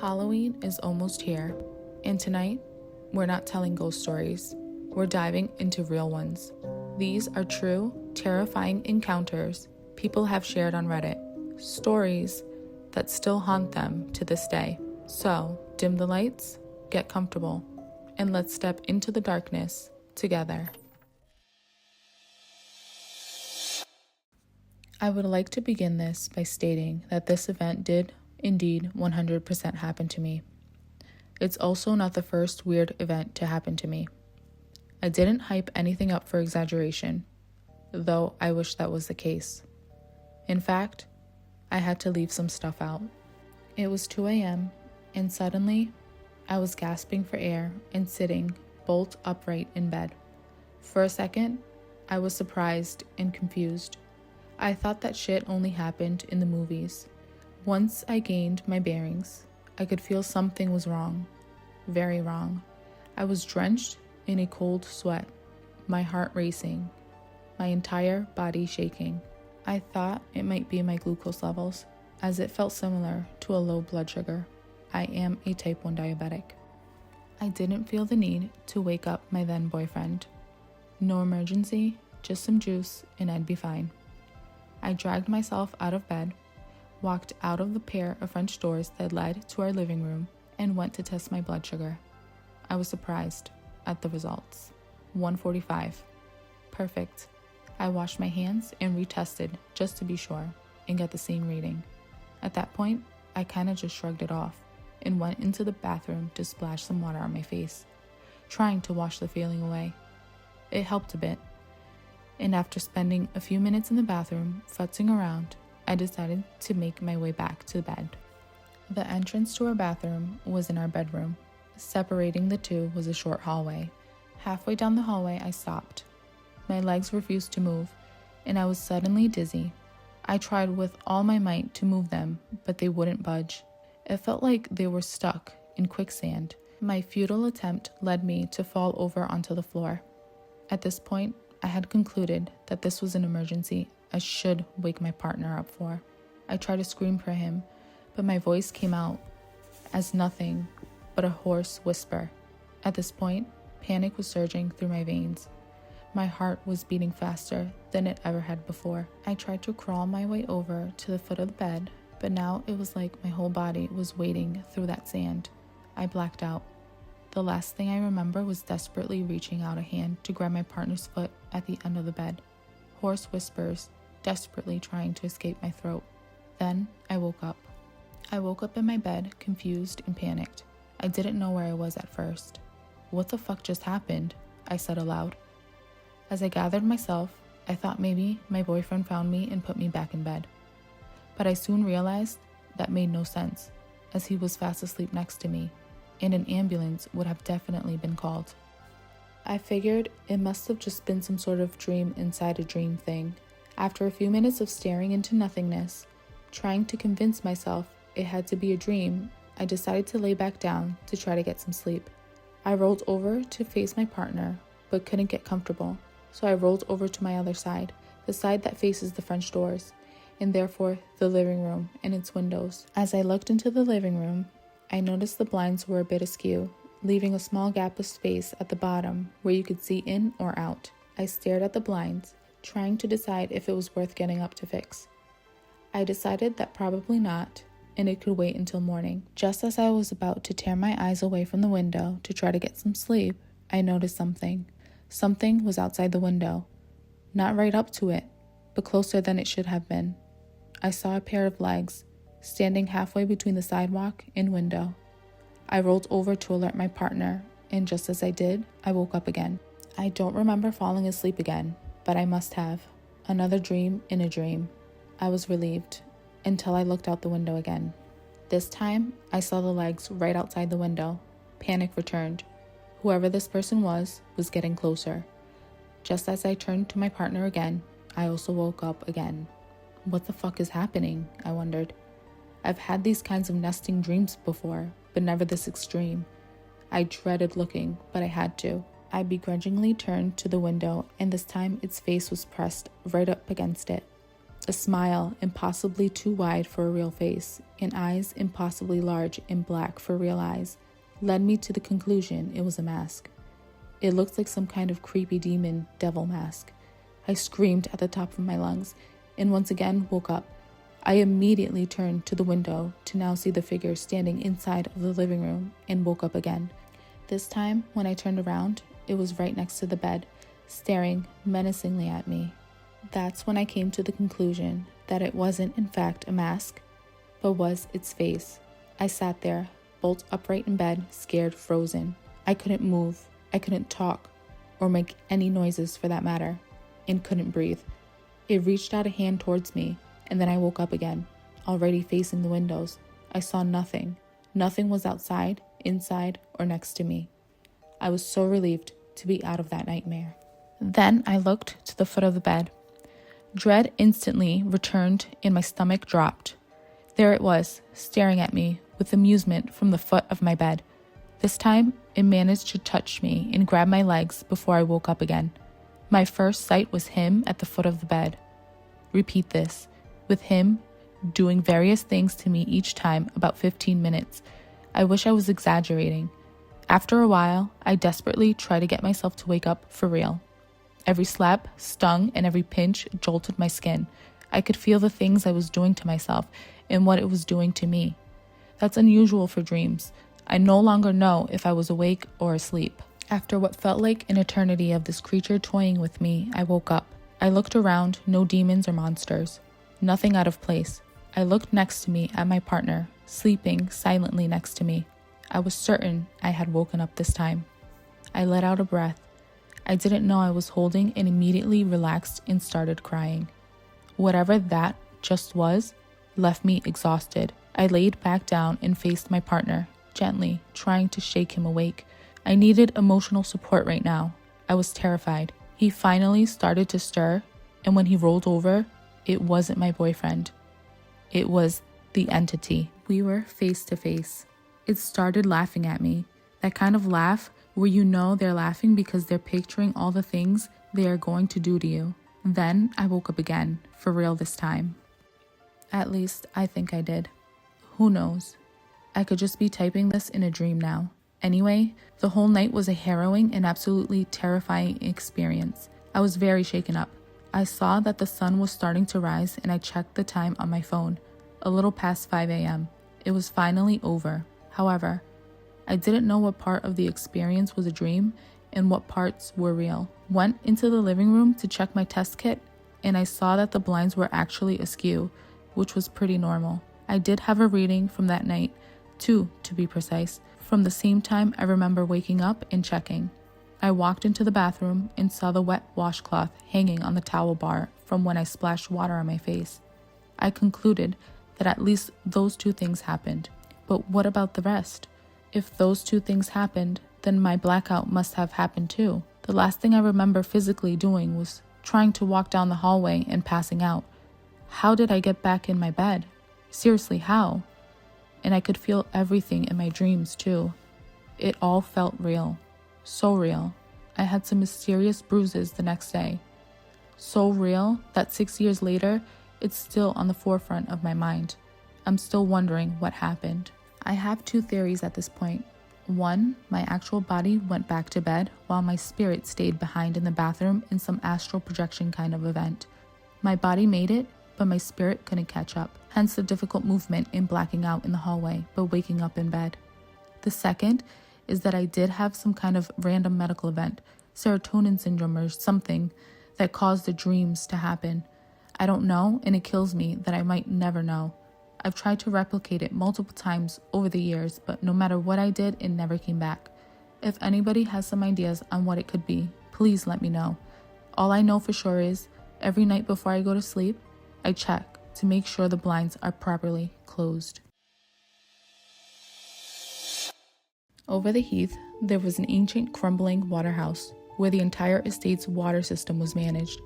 Halloween is almost here, and tonight, we're not telling ghost stories. We're diving into real ones. These are true, terrifying encounters people have shared on Reddit, stories that still haunt them to this day. So, dim the lights, get comfortable, and let's step into the darkness together. I would like to begin this by stating that this event did indeed 100% happen to me. It's also not the first weird event to happen to me. I didn't hype anything up for exaggeration, though I wish that was the case. In fact, I had to leave some stuff out. It was 2 a.m., and suddenly, I was gasping for air and sitting bolt upright in bed. For a second, I was surprised and confused. I thought that shit only happened in the movies. Once I gained my bearings, I could feel something was wrong. Very wrong. I was drenched in a cold sweat, my heart racing, my entire body shaking. I thought it might be my glucose levels, as it felt similar to a low blood sugar. I am a type 1 diabetic. I didn't feel the need to wake up my then boyfriend. No emergency, just some juice, and I'd be fine. I dragged myself out of bed, walked out of the pair of French doors that led to our living room, and went to test my blood sugar. I was surprised at the results. 145. Perfect. I washed my hands and retested just to be sure and get the same reading. At that point, I kind of just shrugged it off and went into the bathroom to splash some water on my face, trying to wash the feeling away. It helped a bit. And after spending a few minutes in the bathroom futzing around, I decided to make my way back to bed. The entrance to our bathroom was in our bedroom. Separating the two was a short hallway. Halfway down the hallway, I stopped. My legs refused to move, and I was suddenly dizzy. I tried with all my might to move them, but they wouldn't budge. It felt like they were stuck in quicksand. My futile attempt led me to fall over onto the floor. At this point, I had concluded that this was an emergency I should wake my partner up for. I tried to scream for him, but my voice came out as nothing but a hoarse whisper. At this point, panic was surging through my veins. My heart was beating faster than it ever had before. I tried to crawl my way over to the foot of the bed, but now it was like my whole body was wading through that sand. I blacked out. The last thing I remember was desperately reaching out a hand to grab my partner's foot at the end of the bed. Hoarse whispers, desperately trying to escape my throat. Then I woke up. I woke up in my bed, confused and panicked. I didn't know where I was at first. What the fuck just happened? I said aloud. As I gathered myself, I thought maybe my boyfriend found me and put me back in bed. But I soon realized that made no sense, as he was fast asleep next to me, and an ambulance would have definitely been called. I figured it must have just been some sort of dream inside a dream thing. After a few minutes of staring into nothingness, trying to convince myself it had to be a dream, I decided to lay back down to try to get some sleep. I rolled over to face my partner, but couldn't get comfortable, so I rolled over to my other side, the side that faces the French doors, and therefore the living room and its windows. As I looked into the living room, I noticed the blinds were a bit askew, leaving a small gap of space at the bottom where you could see in or out. I stared at the blinds, trying to decide if it was worth getting up to fix. I decided that probably not, and it could wait until morning. Just as I was about to tear my eyes away from the window to try to get some sleep, I noticed something. Something was outside the window. Not right up to it, but closer than it should have been. I saw a pair of legs, standing halfway between the sidewalk and window. I rolled over to alert my partner, and just as I did, I woke up again. I don't remember falling asleep again, but I must have. Another dream in a dream. I was relieved, until I looked out the window again. This time, I saw the legs right outside the window. Panic returned. Whoever this person was getting closer. Just as I turned to my partner again, I also woke up again. What the fuck is happening? I wondered. I've had these kinds of nesting dreams before, but never this extreme. I dreaded looking, but I had to. I begrudgingly turned to the window, and this time its face was pressed right up against it. A smile impossibly too wide for a real face, and eyes impossibly large and black for real eyes, led me to the conclusion it was a mask. It looked like some kind of creepy demon devil mask. I screamed at the top of my lungs and once again woke up. I immediately turned to the window to now see the figure standing inside of the living room and woke up again. This time, when I turned around, it was right next to the bed, staring menacingly at me. That's when I came to the conclusion that it wasn't in fact a mask, but was its face. I sat there, bolt upright in bed, scared, frozen. I couldn't move, I couldn't talk, or make any noises for that matter, and couldn't breathe. It reached out a hand towards me, and then I woke up again, already facing the windows. I saw nothing. Nothing was outside, inside, or next to me. I was so relieved to be out of that nightmare. Then I looked to the foot of the bed. Dread instantly returned and my stomach dropped. There it was, staring at me with amusement from the foot of my bed. This time, it managed to touch me and grab my legs before I woke up again. My first sight was him at the foot of the bed. Repeat this, with him doing various things to me each time about 15 minutes. I wish I was exaggerating. After a while, I desperately tried to get myself to wake up for real. Every slap stung and every pinch jolted my skin. I could feel the things I was doing to myself and what it was doing to me. That's unusual for dreams. I no longer know if I was awake or asleep. After what felt like an eternity of this creature toying with me, I woke up. I looked around, no demons or monsters. Nothing out of place. I looked next to me at my partner, sleeping silently next to me. I was certain I had woken up this time. I let out a breath. I didn't know I was holding and immediately relaxed and started crying. Whatever that just was left me exhausted. I laid back down and faced my partner, gently, trying to shake him awake. I needed emotional support right now. I was terrified. He finally started to stir, and when he rolled over, it wasn't my boyfriend. It was the entity. We were face to face. It started laughing at me. That kind of laugh where you know they're laughing because they're picturing all the things they are going to do to you. Then I woke up again, for real this time. At least I think I did. Who knows? I could just be typing this in a dream now. Anyway, the whole night was a harrowing and absolutely terrifying experience. I was very shaken up. I saw that the sun was starting to rise and I checked the time on my phone. A little past 5 a.m. It was finally over. However, I didn't know what part of the experience was a dream and what parts were real. Went into the living room to check my test kit and I saw that the blinds were actually askew, which was pretty normal. I did have a reading from that night, 2 to be precise, from the same time I remember waking up and checking. I walked into the bathroom and saw the wet washcloth hanging on the towel bar from when I splashed water on my face. I concluded that at least those 2 things happened. But what about the rest? If those 2 things happened, then my blackout must have happened too. The last thing I remember physically doing was trying to walk down the hallway and passing out. How did I get back in my bed? Seriously, how? And I could feel everything in my dreams too. It all felt real. So real. I had some mysterious bruises the next day. So real that 6 years later, it's still on the forefront of my mind. I'm still wondering what happened. I have 2 theories at this point. 1, my actual body went back to bed while my spirit stayed behind in the bathroom in some astral projection kind of event. My body made it, but my spirit couldn't catch up, hence the difficult movement in blacking out in the hallway, but waking up in bed. The second is that I did have some kind of random medical event, serotonin syndrome or something, that caused the dreams to happen. I don't know, and it kills me that I might never know. I've tried to replicate it multiple times over the years, but no matter what I did, it never came back. If anybody has some ideas on what it could be, please let me know. All I know for sure is, every night before I go to sleep, I check to make sure the blinds are properly closed. Over the heath, there was an ancient crumbling water house where the entire estate's water system was managed.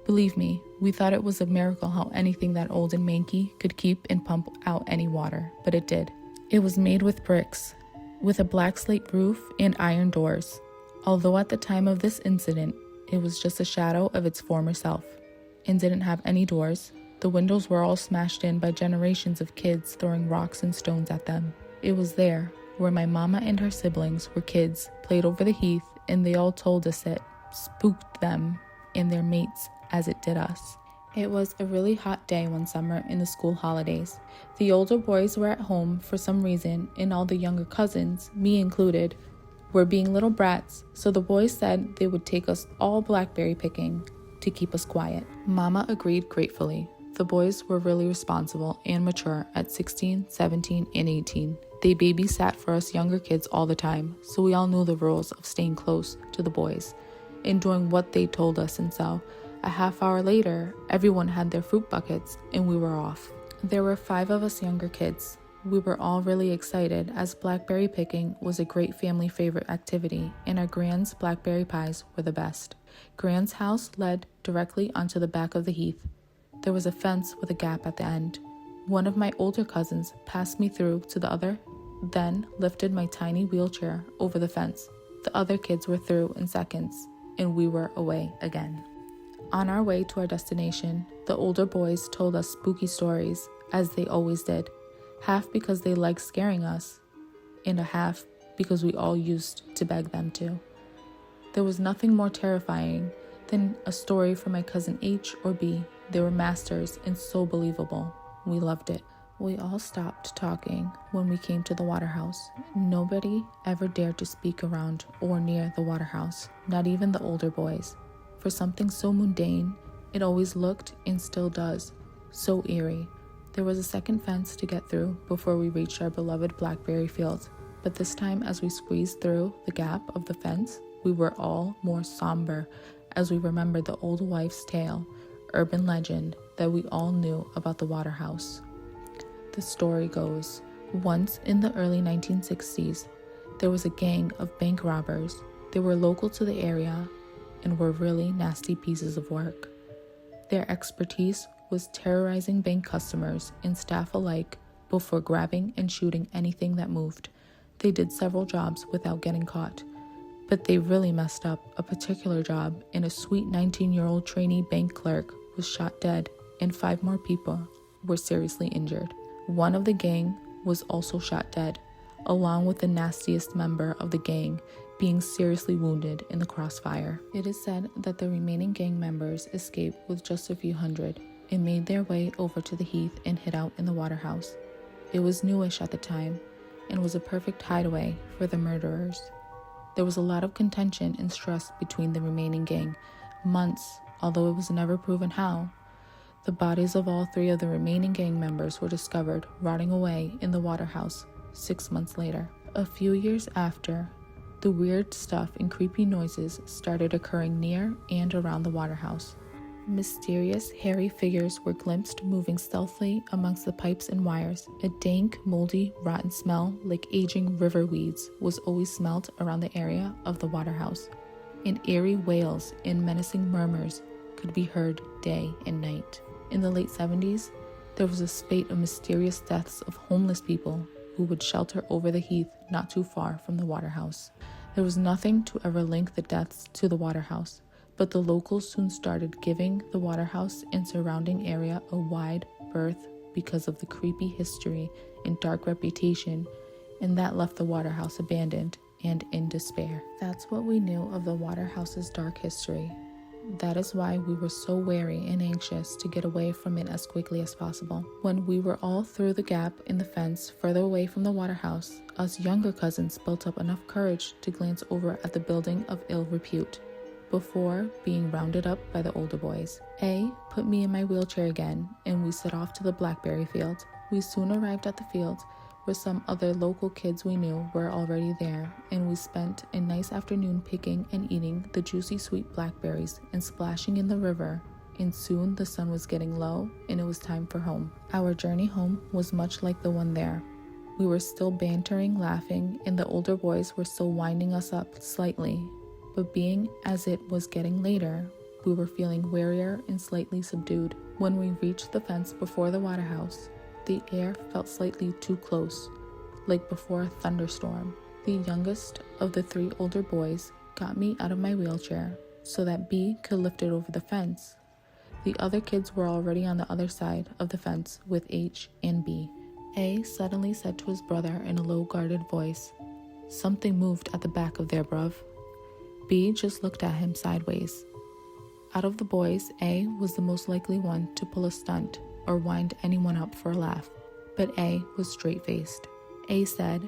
Believe me, we thought it was a miracle how anything that old and manky could keep and pump out any water, but it did. It was made with bricks, with a black slate roof and iron doors. Although at the time of this incident, it was just a shadow of its former self, and didn't have any doors, The windows were all smashed in by generations of kids throwing rocks and stones at them. It was there, where my mama and her siblings were kids, played over the heath, and they all told us it spooked them and their mates as it did us. It was a really hot day one summer in the school holidays. The older boys were at home for some reason, and all the younger cousins, me included, were being little brats, so the boys said they would take us all blackberry picking to keep us quiet. Mama agreed gratefully. The boys were really responsible and mature at 16, 17, and 18. They babysat for us younger kids all the time, so we all knew the rules of staying close to the boys and doing what they told us, and so a half hour later, everyone had their fruit buckets and we were off. There were 5 of us younger kids. We were all really excited as blackberry picking was a great family favorite activity, and our Gran's blackberry pies were the best. Gran's house led directly onto the back of the heath. There was a fence with a gap at the end. One of my older cousins passed me through to the other, then lifted my tiny wheelchair over the fence. The other kids were through in seconds, and we were away again. On our way to our destination, the older boys told us spooky stories, as they always did, half because they liked scaring us, and a half because we all used to beg them to. There was nothing more terrifying than a story from my cousin H or B. They were masters and so believable. We loved it. We all stopped talking when we came to the water house. Nobody ever dared to speak around or near the water house, not even the older boys. For something so mundane, it always looked, and still does, so eerie. There was a second fence to get through before we reached our beloved blackberry field, but this time as we squeezed through the gap of the fence, we were all more somber as we remembered the old wife's tale, urban legend that we all knew about the water house. The story goes, once in the early 1960s, there was a gang of bank robbers. They were local to the area and were really nasty pieces of work. Their expertise was terrorizing bank customers and staff alike before grabbing and shooting anything that moved. They did several jobs without getting caught, but they really messed up a particular job, and a sweet 19-year-old trainee bank clerk was shot dead, and 5 more people were seriously injured. One of the gang was also shot dead, along with the nastiest member of the gang being seriously wounded in the crossfire. It is said that the remaining gang members escaped with just a few hundred and made their way over to the heath and hid out in the water house. It was newish at the time and was a perfect hideaway for the murderers. There was a lot of contention and stress between the remaining gang, months, although it was never proven how. The bodies of all 3 of the remaining gang members were discovered rotting away in the water house 6 months later. A few years after, the weird stuff and creepy noises started occurring near and around the water house. Mysterious, hairy figures were glimpsed moving stealthily amongst the pipes and wires. A dank, moldy, rotten smell like aging river weeds was always smelt around the area of the water house, and eerie wails and menacing murmurs could be heard day and night. In the late 70s, there was a spate of mysterious deaths of homeless people who would shelter over the heath not too far from the water house. There was nothing to ever link the deaths to the water house, but the locals soon started giving the water house and surrounding area a wide berth because of the creepy history and dark reputation, and that left the water house abandoned and in despair. That's what we knew of the water house's dark history. That is why we were so wary and anxious to get away from it as quickly as possible. When we were all through the gap in the fence further away from the water house, us younger cousins built up enough courage to glance over at the building of ill repute before being rounded up by the older boys. A put me in my wheelchair again, and we set off to the blackberry field. We soon arrived at the field, where some other local kids we knew were already there, and we spent a nice afternoon picking and eating the juicy sweet blackberries and splashing in the river, and soon the sun was getting low and it was time for home. Our journey home was much like the one there. We were still bantering, laughing, and the older boys were still winding us up slightly, but being as it was getting later, we were feeling wearier and slightly subdued. When we reached the fence before the water house, the air felt slightly too close, like before a thunderstorm. The youngest of the 3 older boys got me out of my wheelchair so that B could lift it over the fence. The other kids were already on the other side of the fence with H and B. A suddenly said to his brother in a low, guarded voice, "Something moved at the back of there, bruv." B just looked at him sideways. Out of the boys, A was the most likely one to pull a stunt or wind anyone up for a laugh, but A was straight-faced. A said,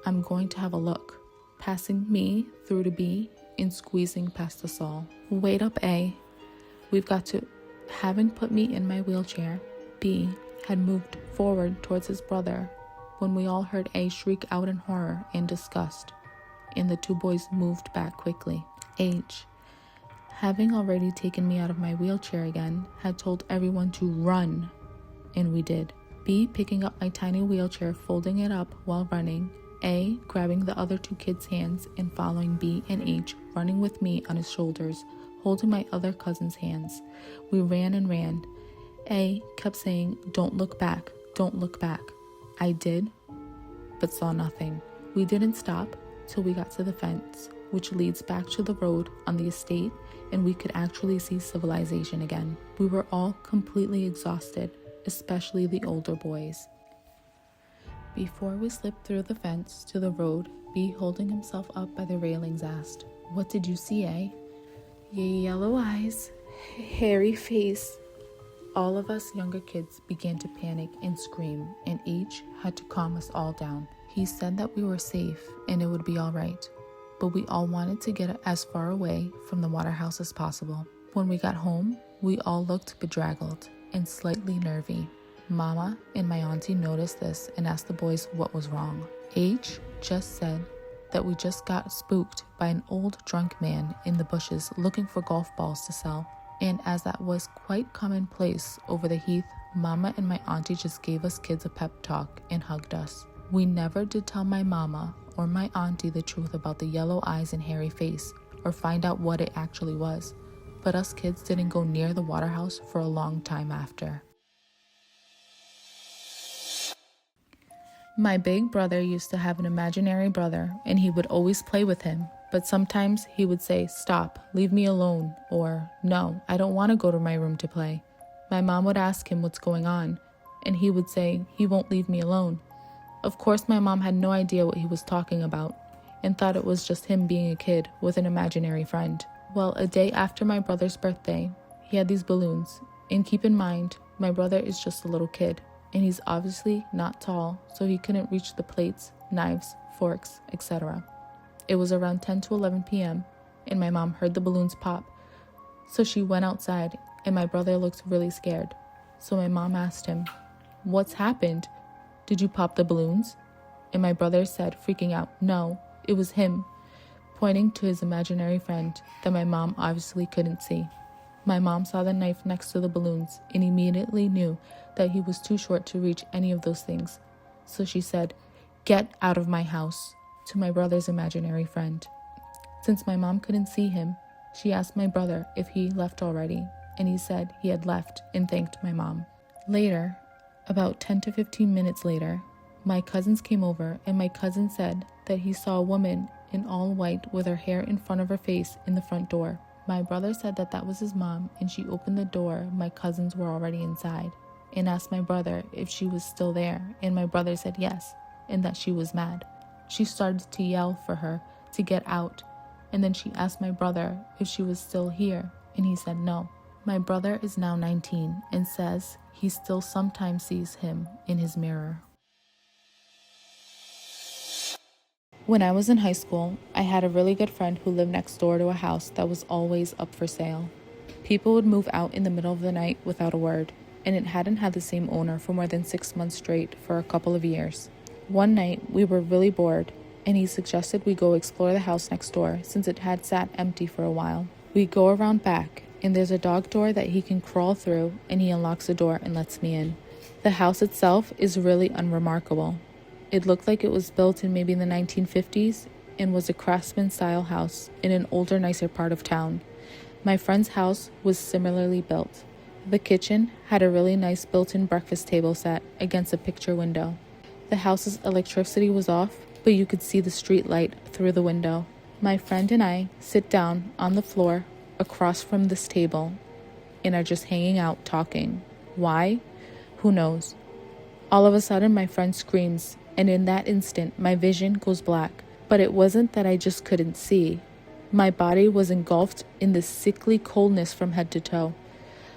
"I'm going to have a look," passing me through to B and squeezing past us all. "Wait up, A. We've got to..." Having put me in my wheelchair, B had moved forward towards his brother when we all heard A shriek out in horror and disgust, and the two boys moved back quickly. H, having already taken me out of my wheelchair again, had told everyone to run, and we did. B picking up my tiny wheelchair, folding it up while running, A grabbing the other two kids' hands and following B and H, running with me on his shoulders, holding my other cousin's hands. We ran and ran. A kept saying, "Don't look back, don't look back." I did, but saw nothing. We didn't stop till we got to the fence, which leads back to the road on the estate, and we could actually see civilization again. We were all completely exhausted, especially the older boys. Before we slipped through the fence to the road, B, holding himself up by the railings, asked, "What did you see, A?" "Yellow eyes, hairy face." All of us younger kids began to panic and scream, and H had to calm us all down. He said that we were safe and it would be all right, but we all wanted to get as far away from the water house as possible. When we got home, we all looked bedraggled and slightly nervy. Mama and my auntie noticed this and asked the boys what was wrong. H just said that we just got spooked by an old drunk man in the bushes looking for golf balls to sell. And as that was quite commonplace over the heath, Mama and my auntie just gave us kids a pep talk and hugged us. We never did tell my mama or my auntie the truth about the yellow eyes and hairy face or find out what it actually was, but us kids didn't go near the water house for a long time after. My big brother used to have an imaginary brother, and he would always play with him, but sometimes he would say, "Stop, leave me alone," or "No, I don't want to go to my room to play." My mom would ask him what's going on, and he would say he won't leave me alone. Of course, my mom had no idea what he was talking about and thought it was just him being a kid with an imaginary friend. Well, a day after my brother's birthday, he had these balloons, and keep in mind, my brother is just a little kid, and he's obviously not tall, so he couldn't reach the plates, knives, forks, etc. It was around 10 to 11 p.m., and my mom heard the balloons pop, so she went outside, and my brother looked really scared. So my mom asked him, "What's happened? Did you pop the balloons?" And my brother said, freaking out, "No, it was him," pointing to his imaginary friend that my mom obviously couldn't see. My mom saw the knife next to the balloons and immediately knew that he was too short to reach any of those things. So she said, "Get out of my house," to my brother's imaginary friend. Since my mom couldn't see him, she asked my brother if he left already, and he said he had left and thanked my mom. Later, about 10 to 15 minutes later, my cousins came over, and my cousin said that he saw a woman in all white with her hair in front of her face in the front door. My brother said that that was his mom, and she opened the door. My cousins were already inside, and asked my brother if she was still there, and my brother said yes, and that she was mad. She started to yell for her to get out, and then she asked my brother if she was still here, and he said no. My brother is now 19 and says he still sometimes sees him in his mirror. When I was in high school, I had a really good friend who lived next door to a house that was always up for sale. People would move out in the middle of the night without a word, and it hadn't had the same owner for more than 6 months straight for a couple of years. One night, we were really bored, and he suggested we go explore the house next door since it had sat empty for a while. We go around back, and there's a dog door that he can crawl through, and he unlocks the door and lets me in. The house itself is really unremarkable. It looked like it was built in maybe the 1950s and was a craftsman-style house in an older, nicer part of town. My friend's house was similarly built. The kitchen had a really nice built-in breakfast table set against a picture window. The house's electricity was off, but you could see the street light through the window. My friend and I sit down on the floor across from this table, and are just hanging out talking. Why? Who knows? All of a sudden, my friend screams, and in that instant, my vision goes black. But it wasn't that I just couldn't see. My body was engulfed in this sickly coldness from head to toe.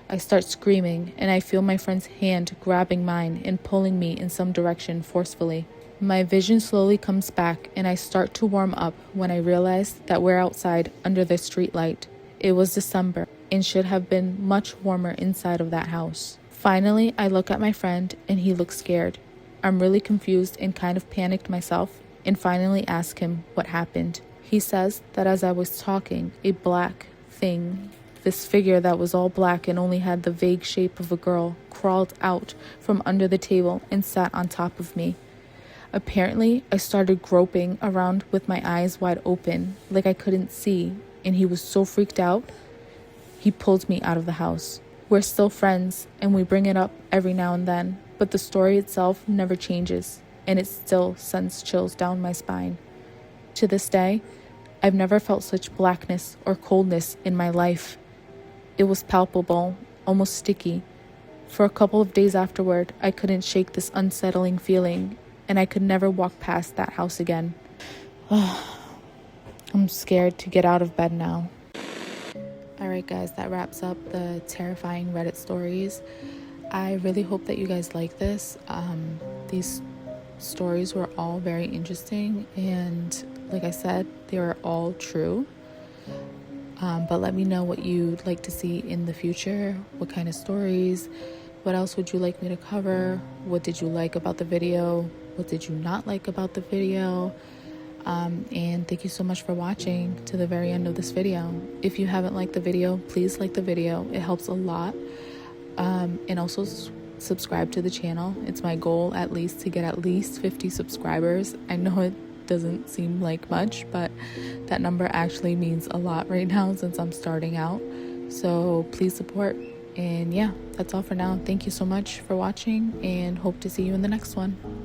I start screaming, and I feel my friend's hand grabbing mine and pulling me in some direction forcefully. My vision slowly comes back, and I start to warm up when I realize that we're outside under the street light. It was December, and should have been much warmer inside of that house. Finally, I look at my friend, and he looks scared. I'm really confused and kind of panicked myself, and finally ask him what happened. He says that as I was talking, a black thing, this figure that was all black and only had the vague shape of a girl, crawled out from under the table and sat on top of me. Apparently, I started groping around with my eyes wide open, like I couldn't see, and he was so freaked out, he pulled me out of the house. We're still friends, and we bring it up every now and then, but the story itself never changes, and it still sends chills down my spine. To this day, I've never felt such blackness or coldness in my life. It was palpable, almost sticky. For a couple of days afterward, I couldn't shake this unsettling feeling, and I could never walk past that house again. I'm scared to get out of bed now. Alright guys, that wraps up the terrifying Reddit stories. I really hope that you guys like this. These stories were all very interesting, and like I said, they were all true. But let me know what you'd like to see in the future. What kind of stories? What else would you like me to cover? What did you like about the video? What did you not like about the video? And thank you so much for watching to the very end of this video. If you haven't liked the video, please like the video. It helps a lot. And also subscribe to the channel. It's my goal at least to get at least 50 subscribers. I know it doesn't seem like much, but that number actually means a lot right now since I'm starting out. So please support. And yeah, that's all for now. Thank you so much for watching, and hope to see you in the next one.